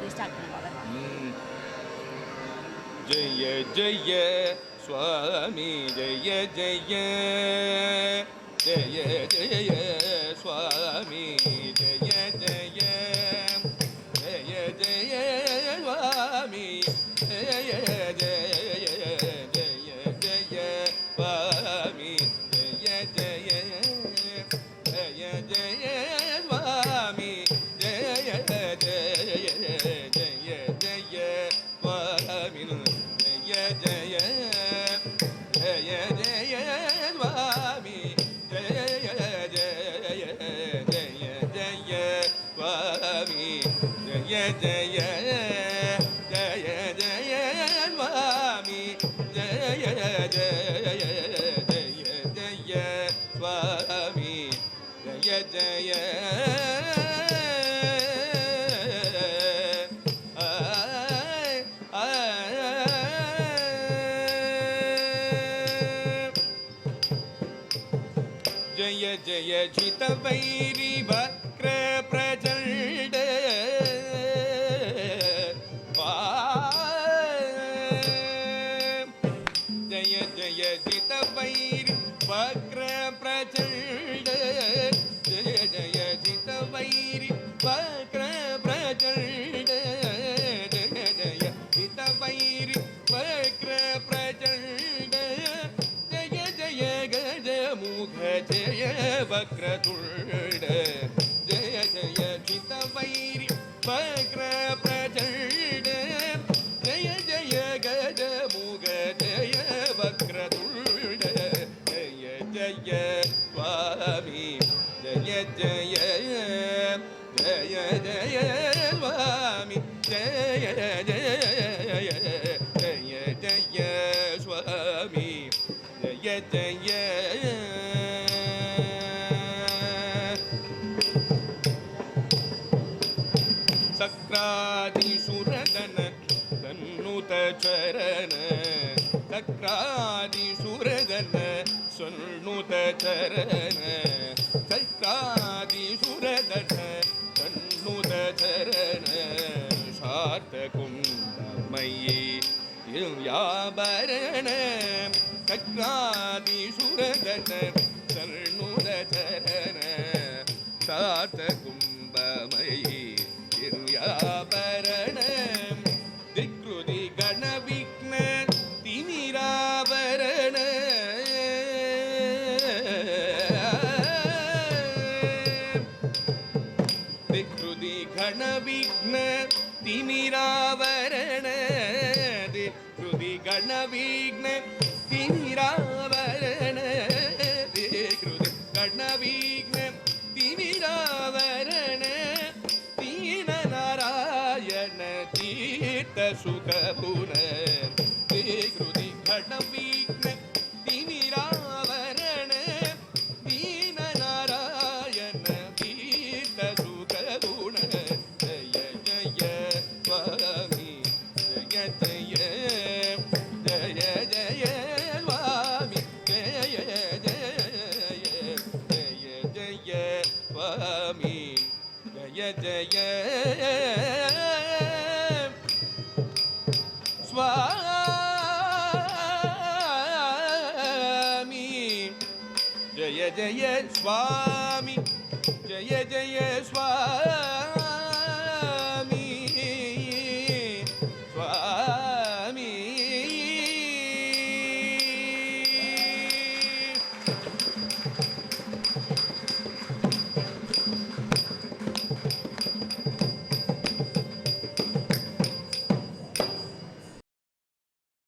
இது ஸ்டார்ட் பண்ணுவாங்க. ஜெய ஜெய சுவாமி ஜெய ஜெய ஜெய ஜெய சுவாமி ஜெய ஜெய ஜெய ஜெய சுவாமி ஜெய ஜெய ஜெய ஜெய சுவாமி ஜெய ஜெய ஜெய ஜெய சுவாமி ஜெய ஜெய ஜெய ஜெய சுவாமி ஜெய ஜெய ஜெய ஜெய சுவாமி ஜெய ஜெய ஜெய ஜெய சுவாமி ஜெய ஜெய ஜெய ஜெய சுவாமி ஜெய ஜெய ஜெய ஜெய சுவாமி ஜெய ஜெய जय जय जित वैरी वक्र प्रचंड जय जय जित वैरी वक्र प्रचंड जय जय जित वैरी वक्र प्रचंड जय जय जित वैरी वक्र प्रचंड जय जय गज मुख जय वक्रतुंड जय जय चित वैरी वक्र प्रचंड जय जय गज मुख जय वक्रतुंड जय जय स्वामी जय जय जय जय स्वामी जय जय जय जय स्वामी जय जय सक्रादिसुरगण तन्नुत चरण सक्रादिसुरगण सन्नुत चरण सक्रादिसुरगण तन्नुत चरण शार्तकुम्भमयी याभरण सक्रादिसुरगण सन्नुत चरण शार्तकुम्भमयी याभरण दिक्कृति गण विघ्न तिमिरावरण दिक्कृति गण विघ्न तिमिरावरण दिक्कृति गण विघ्न तिमिरावरण दिक्कृति गण विघ्न तिमिरावरण नारायण तीर्थ सुख पुन कृति घट विघ्न तिमिरावरण दीन नारायण तीर्थ सुख पुन जय जय स्वामी जय जय जय जय स्वामी जय जय जय जय स्वामी जय जय स्वामी जय जय स्वामी जय जय स्वामी